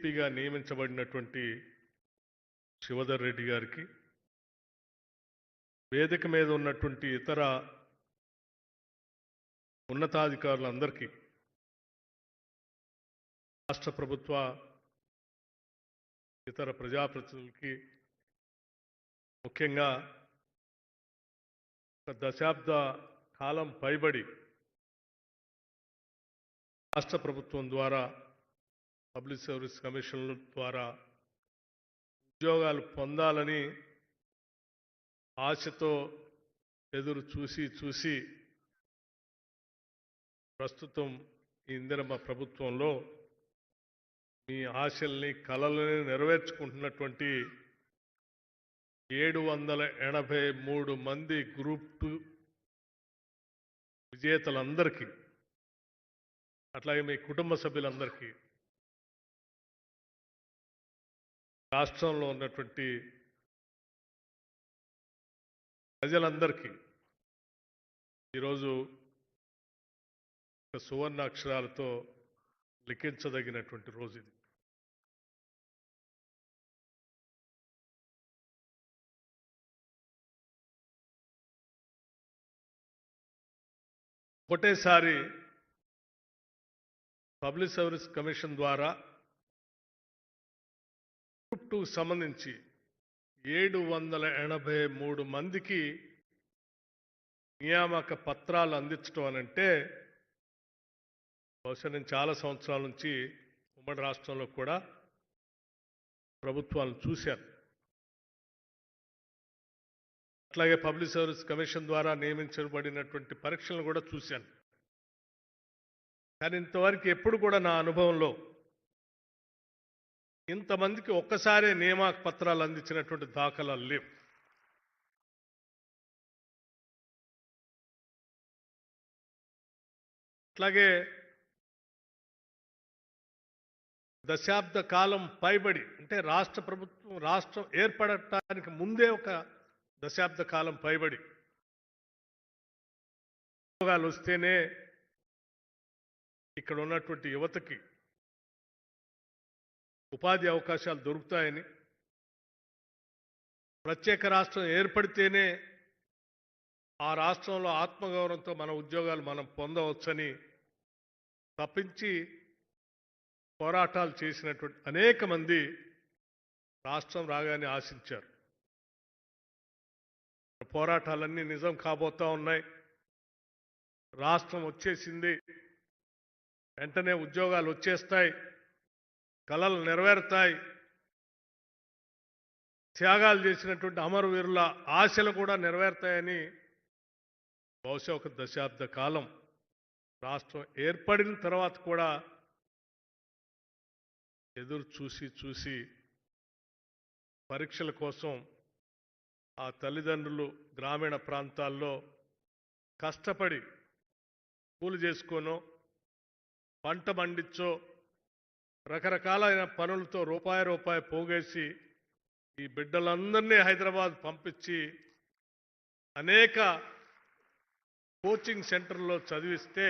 డీజీపీగా నియమించబడినటువంటి శివధర్ రెడ్డి గారికి, వేదిక మీద ఉన్నటువంటి ఇతర ఉన్నతాధికారులందరికీ, రాష్ట్ర ప్రభుత్వ ఇతర ప్రజాప్రతినిధులకి, ముఖ్యంగా ఒక దశాబ్ద కాలం పైబడి రాష్ట్ర ప్రభుత్వం ద్వారా పబ్లిక్ సర్వీస్ కమిషన్ల ద్వారా ఉద్యోగాలు పొందాలని ఆశతో ఎదురు చూసి ప్రస్తుతం ఈ ఇందిరమ్మ ప్రభుత్వంలో మీ ఆశల్ని కలలని నెరవేర్చుకుంటున్నటువంటి 783 మంది గ్రూప్ 2 విజేతలందరికీ, అట్లాగే మీ కుటుంబ సభ్యులందరికీ, రాష్ట్రంలో ఉన్నటువంటి ప్రజలందరికీ ఈరోజు ఒక సువర్ణ అక్షరాలతో లిఖించదగినటువంటి రోజు ఇది. ఒకటేసారి పబ్లిక్ సర్వీస్ కమిషన్ ద్వారా గ్రూప్ 2 సంబంధించి 783 మందికి నియామక పత్రాలు అందించడం అనంటే, బహుశా నేను చాలా సంవత్సరాల నుంచి ఉమ్మడి రాష్ట్రంలో కూడా ప్రభుత్వాలను చూశాను. అట్లాగే పబ్లిక్ సర్వీస్ కమిషన్ ద్వారా నియమించబడినటువంటి పరీక్షలను కూడా చూశాను. కానీ ఇంతవరకు ఎప్పుడు కూడా నా అనుభవంలో ఇంతమందికి ఒక్కసారే నియామక పత్రాలు అందించినటువంటి దాఖలాలు లేవు. అట్లాగే దశాబ్ద కాలం పైబడి, అంటే రాష్ట్రం ఏర్పడటానికి ముందే ఒక దశాబ్ద కాలం పైబడి ఉద్యోగాలు వస్తేనే ఇక్కడ ఉన్నటువంటి యువతకి ఉపాధి అవకాశాలు దొరుకుతాయని, ప్రత్యేక రాష్ట్రం ఏర్పడితేనే ఆ రాష్ట్రంలో ఆత్మగౌరవంతో మన ఉద్యోగాలు మనం పొందవచ్చని తప్పించి పోరాటాలు చేసినటువంటి అనేక మంది రాష్ట్రం రాగానే ఆశించారు. పోరాటాలన్నీ నిజం కాబోతా ఉన్నాయి. రాష్ట్రం వచ్చేసింది, వెంటనే ఉద్యోగాలు వచ్చేస్తాయి, కలలు నెరవేరుతాయి, త్యాగాలు చేసినటువంటి అమరవీరుల ఆశలు కూడా నెరవేరుతాయని బహుశా ఒక దశాబ్ద కాలం రాష్ట్రం ఏర్పడిన తర్వాత కూడా ఎదురు చూసి పరీక్షల కోసం ఆ తల్లిదండ్రులు గ్రామీణ ప్రాంతాల్లో కష్టపడి కూలి చేసుకోనో, పంట పండించో, రకరకాలైన పనులతో రూపాయి పోగేసి ఈ బిడ్డలందరినీ హైదరాబాద్ పంపించి అనేక కోచింగ్ సెంటర్లో చదివిస్తే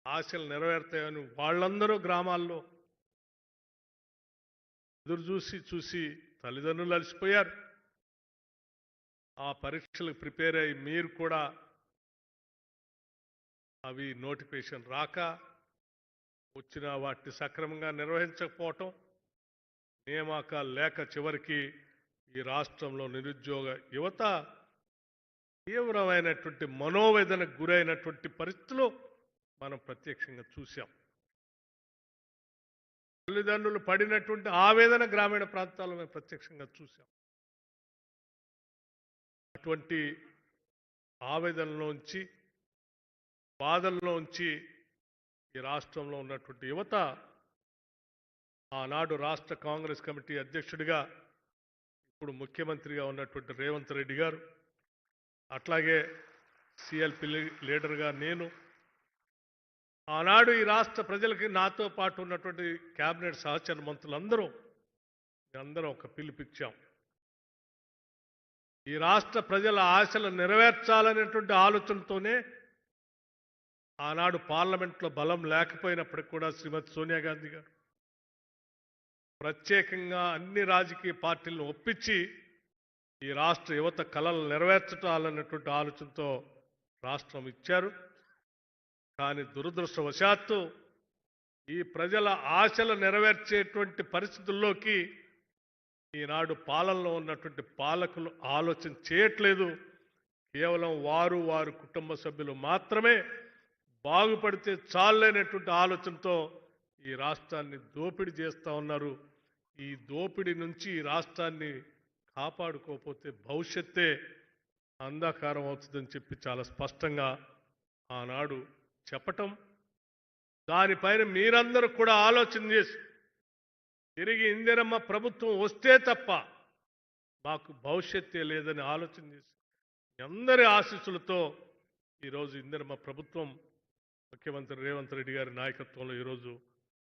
ఆశలు నెరవేరుతాయని వాళ్ళందరూ గ్రామాల్లో ఎదురు చూసి తల్లిదండ్రులు అలసిపోయారు. ఆ పరీక్షలకు ప్రిపేర్ అయ్యి మీరు కూడా అవి నోటిఫికేషన్ రాక, వచ్చిన వాటిని సక్రమంగా నిర్వహించకపోవటం, నియామకాలు లేక చివరికి ఈ రాష్ట్రంలో నిరుద్యోగ యువత తీవ్రమైనటువంటి మనోవేదనకు గురైనటువంటి పరిస్థితులు మనం ప్రత్యక్షంగా చూశాం. తల్లిదండ్రులు పడినటువంటి ఆవేదన గ్రామీణ ప్రాంతాల్లో మేము ప్రత్యక్షంగా చూశాం. అటువంటి ఆవేదనలోంచి, బాధల్లోంచి ఈ రాష్ట్రంలో ఉన్నటువంటి యువత ఆనాడు రాష్ట్ర కాంగ్రెస్ కమిటీ అధ్యక్షుడిగా, ఇప్పుడు ముఖ్యమంత్రిగా ఉన్నటువంటి రేవంత్ రెడ్డి గారు, అట్లాగే సిఎల్పి లీడర్గా నేను, ఆనాడు ఈ రాష్ట్ర ప్రజలకి నాతో పాటు ఉన్నటువంటి కేబినెట్ సహచర మంత్రులందరూ ఒక పిలుపిచ్చాం. ఈ రాష్ట్ర ప్రజల ఆశలు నెరవేర్చాలనేటువంటి ఆలోచనతోనే ఆనాడు పార్లమెంట్లో బలం లేకపోయినప్పటికీ కూడా శ్రీమతి సోనియా గాంధీ గారు, ప్రత్యేకంగా అన్ని రాజకీయ పార్టీలను ఒప్పించి ఈ రాష్ట్ర యువత కలలు నెరవేర్చటాలన్నటువంటి ఆలోచనతో రాష్ట్రం ఇచ్చారు. కానీ దురదృష్టవశాత్తు ఈ ప్రజల ఆశలు నెరవేర్చేటువంటి పరిస్థితుల్లోకి ఈనాడు పాలనలో ఉన్నటువంటి పాలకులు ఆలోచన చేయట్లేదు. కేవలం వారి కుటుంబ సభ్యులు మాత్రమే బాగుపడితే చాలనేటువంటి ఆలోచనతో ఈ రాష్ట్రాన్ని దోపిడీ చేస్తూ ఉన్నారు. ఈ దోపిడీ నుంచి ఈ రాష్ట్రాన్ని కాపాడుకోకపోతే భవిష్యత్తే అంధకారం అవుతుందని చెప్పి చాలా స్పష్టంగా ఆనాడు చెప్పటం, దానిపైన మీరందరూ కూడా ఆలోచన చేసి తిరిగి ఇందిరమ్మ ప్రభుత్వం వస్తే తప్ప మాకు భవిష్యత్తే లేదని ఆలోచన చేసి అందరి ఆశీస్సులతో ఈరోజు ఇందిరమ్మ ప్రభుత్వం ముఖ్యమంత్రి రేవంత్ రెడ్డి గారి నాయకత్వంలో ఈరోజు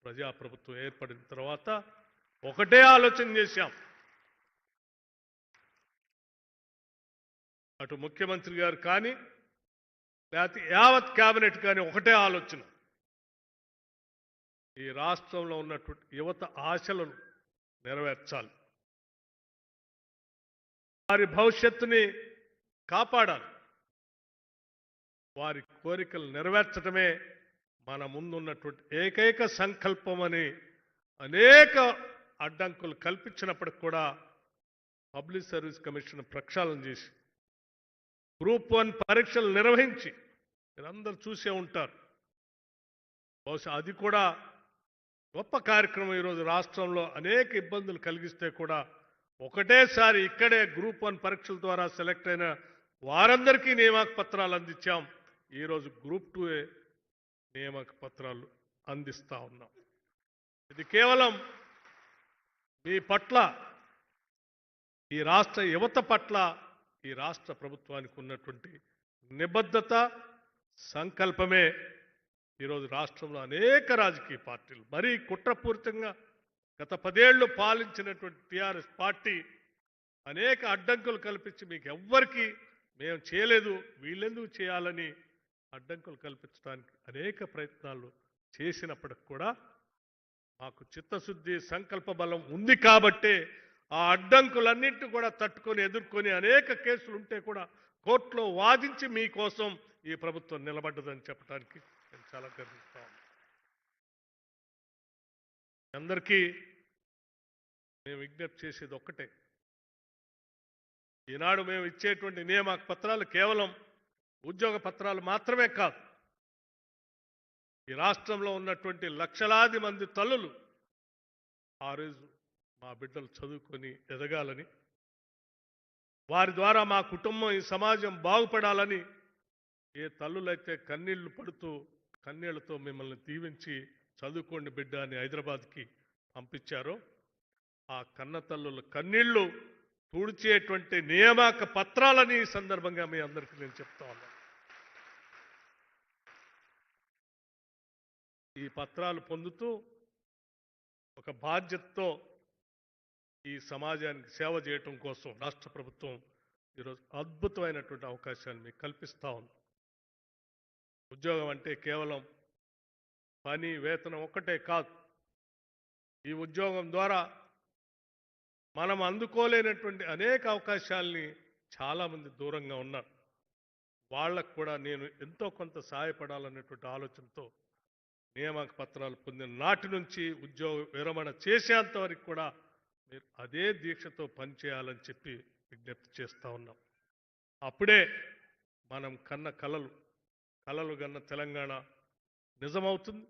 ప్రజాప్రభుత్వం ఏర్పడిన తర్వాత ఒకటే ఆలోచన చేశాం. అటు ముఖ్యమంత్రి గారు కానీ లేకపోతే యావత్ కేబినెట్ కానీ ఒకటే ఆలోచన, ఈ రాష్ట్రంలో ఉన్నటువంటి యువత ఆశలను నెరవేర్చాలి, వారి భవిష్యత్తుని కాపాడాలి, వారి కోరికలు నెరవేర్చడమే మన ముందున్నటువంటి ఏకైక సంకల్పం అని అనేక అడ్డంకులు కల్పించినప్పటికి కూడా పబ్లిక్ సర్వీస్ కమిషన్ ప్రక్షాళన చేసి గ్రూప్ 1 పరీక్షలు నిర్వహించి మీరందరూ చూసే ఉంటారు. బహుశా అది కూడా గొప్ప కార్యక్రమం. ఈరోజు రాష్ట్రంలో అనేక ఇబ్బందులు కలిగిస్తే కూడా ఒకటేసారి ఇక్కడే గ్రూప్ 1 పరీక్షల ద్వారా సెలెక్ట్ అయిన వారందరికీ నియామక పత్రాలు అందించాం. ఈరోజు గ్రూప్ 2 నియామక పత్రాలు అందిస్తా ఉన్నాం. ఇది కేవలం మీ పట్ల, ఈ రాష్ట్ర యువత పట్ల ఈ రాష్ట్ర ప్రభుత్వానికి ఉన్నటువంటి నిబద్ధత, సంకల్పమే ఈరోజు రాష్ట్రంలో అనేక రాజకీయ పార్టీలు మరీ కుట్రపూరితంగా గత 10 ఏళ్లు పాలించినటువంటి టీఆర్ఎస్ పార్టీ అనేక అడ్డంకులు కల్పించి మీకు ఎవ్వరికి మేము చేయలేదు, వీళ్ళెందుకు చేయాలని అడ్డంకులు కల్పించడానికి అనేక ప్రయత్నాలు చేసినప్పటికి కూడా మాకు చిత్తశుద్ధి, సంకల్ప బలం ఉంది కాబట్టే ఆ అడ్డంకులన్నింటినీ కూడా తట్టుకొని ఎదుర్కొని అనేక కేసులు ఉంటే కూడా కోర్టులో వాదించి మీకోసం ఈ ప్రభుత్వం నిలబడ్డదని చెప్పడానికి నేను చాలా గర్విస్తాను. అందరికీ మేము విజ్ఞప్తి చేసేది ఒక్కటే, ఈనాడు మేము ఇచ్చేటువంటి నియామక పత్రాలు కేవలం ఉద్యోగ పత్రాలు మాత్రమే కాదు. ఈ రాష్ట్రంలో ఉన్నటువంటి లక్షలాది మంది తల్లులు ఆ రోజు మా బిడ్డలు చదువుకొని ఎదగాలని, వారి ద్వారా మా కుటుంబం, ఈ సమాజం బాగుపడాలని ఏ తల్లులైతే కన్నీళ్లు పడుతూ కన్నీళ్లతో మిమ్మల్ని దీవించి చదువుకోండి బిడ్డ అని హైదరాబాద్కి పంపించారో ఆ కన్న తల్లుల కన్నీళ్లు తుడిచేటువంటి నియామక పత్రాలని ఈ సందర్భంగా మీ అందరికీ నేను చెప్తా ఉన్నాను. ఈ పత్రాలు పొందుతూ ఒక బాధ్యతతో ఈ సమాజానికి సేవ చేయటం కోసం రాష్ట్ర ప్రభుత్వం ఈరోజు అద్భుతమైనటువంటి అవకాశాన్ని మీకు కల్పిస్తూ ఉంది. ఉద్యోగం అంటే కేవలం పని, వేతనం ఒక్కటే కాదు. ఈ ఉద్యోగం ద్వారా మనం అందుకోలేనటువంటి అనేక అవకాశాలని చాలామంది దూరంగా ఉన్నారు. వాళ్ళకు కూడా నేను ఎంతో కొంత సహాయపడాలనేటువంటి ఆలోచనతో నియామక పత్రాలు పొందిన నాటి నుంచి ఉద్యోగ విరమణ చేసేంత వరకు కూడా మీరు అదే దీక్షతో పనిచేయాలని చెప్పి విజ్ఞప్తి చేస్తూ ఉన్నాం. అప్పుడే మనం కన్న కలలు కన్న తెలంగాణ నిజమవుతుంది.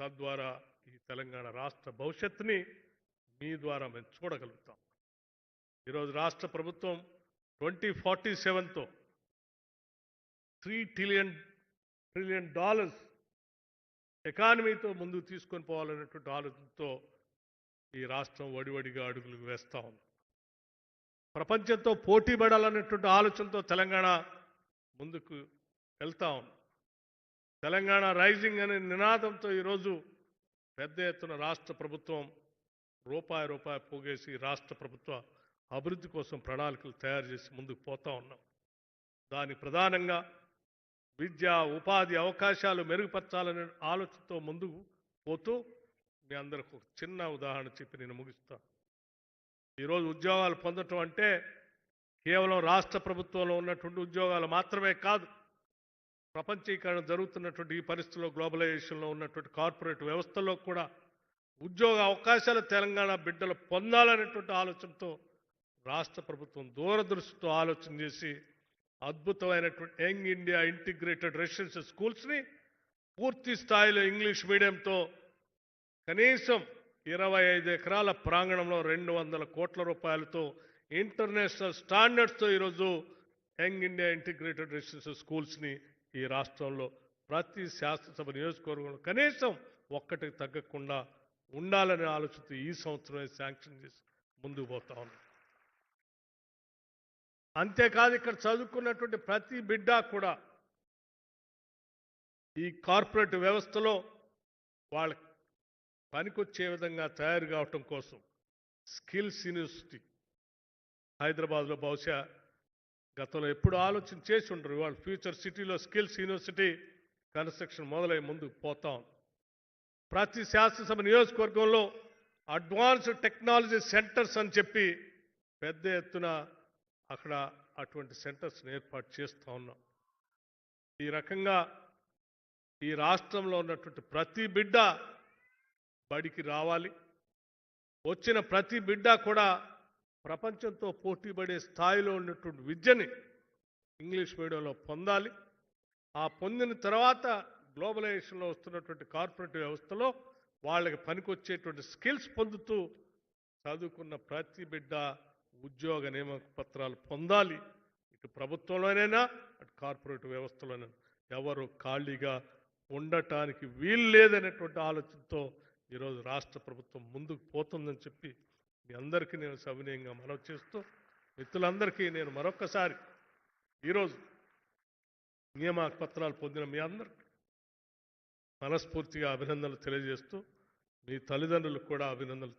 తద్వారా ఈ తెలంగాణ రాష్ట్ర భవిష్యత్తుని మీ ద్వారా మేము చూడగలుగుతాం. ఈరోజు రాష్ట్ర ప్రభుత్వం 2047తో $3 ట్రిలియన్ ఎకానమీతో ముందుకు తీసుకొని పోవాలనేటువంటి ఆలోచనతో ఈ రాష్ట్రం వడివడిగా అడుగులు వేస్తూ ఉంది. ప్రపంచంతో పోటీ పడాలనేటువంటి ఆలోచనతో తెలంగాణ ముందుకు వెళ్తా ఉంది. తెలంగాణ రైజింగ్ అనే నినాదంతో ఈరోజు పెద్ద ఎత్తున రాష్ట్ర ప్రభుత్వం రూపాయి పోగేసి రాష్ట్ర ప్రభుత్వ అభివృద్ధి కోసం ప్రణాళికలు తయారు చేసి ముందుకు పోతా ఉన్నాం. దానికి ప్రధానంగా విద్య, ఉపాధి అవకాశాలు మెరుగుపరచాలనే ఆలోచనతో ముందుకు పోతూ మీ అందరికి ఒక చిన్న ఉదాహరణ చెప్పి నేను ముగిస్తాను. ఈరోజు ఉద్యోగాలు పొందటం అంటే కేవలం రాష్ట్ర ప్రభుత్వంలో ఉన్నటువంటి ఉద్యోగాలు మాత్రమే కాదు. ప్రపంచీకరణ జరుగుతున్నటువంటి ఈ పరిస్థితుల్లో, గ్లోబలైజేషన్లో ఉన్నటువంటి కార్పొరేట్ వ్యవస్థల్లో కూడా ఉద్యోగ అవకాశాలు తెలంగాణ బిడ్డలు పొందాలనేటువంటి ఆలోచనతో రాష్ట్ర ప్రభుత్వం దూరదృష్టితో ఆలోచన చేసి అద్భుతమైనటువంటి యంగ్ ఇండియా ఇంటిగ్రేటెడ్ రెసిడెన్షియల్ స్కూల్స్ని పూర్తి స్థాయిలో ఇంగ్లీష్ మీడియంతో కనీసం 25 ఎకరాల ప్రాంగణంలో 200 కోట్ల రూపాయలతో ఇంటర్నేషనల్ స్టాండర్డ్స్తో ఈరోజు యంగ్ ఇండియా ఇంటిగ్రేటెడ్ రెసిడెన్షియల్ స్కూల్స్ని ఈ రాష్ట్రంలో ప్రతి శాసనసభ నియోజకవర్గంలో కనీసం ఒక్కటికి తగ్గకుండా ఉండాలనే ఆలోచనతో ఈ సంవత్సరమే శాంక్షన్ చేసి ముందుకు పోతా ఉన్నాం. అంతేకాదు, ఇక్కడ చదువుకున్నటువంటి ప్రతి బిడ్డ కూడా ఈ కార్పొరేట్ వ్యవస్థలో వాళ్ళ పనికొచ్చే విధంగా తయారు కావటం కోసం స్కిల్స్ యూనివర్సిటీ హైదరాబాద్లో బహుశా గతంలో ఎప్పుడు ఆలోచన చేసి ఉండరు. వాళ్ళ ఫ్యూచర్ సిటీలో స్కిల్స్ యూనివర్సిటీ కన్స్ట్రక్షన్ మొదలై ముందుకు పోతాం. ప్రతి శాసనసభ నియోజకవర్గంలో అడ్వాన్స్డ్ టెక్నాలజీ సెంటర్స్ అని చెప్పి పెద్ద ఎత్తున అక్కడ అటువంటి సెంటర్స్ని ఏర్పాటు చేస్తూ ఉన్నాం. ఈ రకంగా ఈ రాష్ట్రంలో ఉన్నటువంటి ప్రతి బిడ్డ బడికి రావాలి. వచ్చిన ప్రతి బిడ్డ కూడా ప్రపంచంతో పోటీపడే స్థాయిలో ఉన్నటువంటి విద్యని ఇంగ్లీష్ మీడియంలో పొందాలి. ఆ పొందిన తర్వాత గ్లోబలైజేషన్లో వస్తున్నటువంటి కార్పొరేట్ వ్యవస్థలో వాళ్ళకి పనికొచ్చేటువంటి స్కిల్స్ పొందుతూ చదువుకున్న ప్రతి బిడ్డ ఉద్యోగ నియామక పత్రాలు పొందాలి. ఇటు ప్రభుత్వంలోనైనా అటు కార్పొరేట్ వ్యవస్థలోనైనా ఎవరు ఖాళీగా ఉండటానికి వీలు లేదనేటువంటి ఆలోచనతో ఈరోజు రాష్ట్ర ప్రభుత్వం ముందుకు పోతుందని చెప్పి మీ అందరికీ నేను సవినయంగా మనవి చేస్తూ, మిత్రులందరికీ నేను మరొక్కసారి ఈరోజు నియామక పత్రాలు పొందిన మీ అందరికీ మనస్ఫూర్తిగా అభినందనలు తెలియజేస్తూ, మీ తల్లిదండ్రులకు కూడా అభినందనలు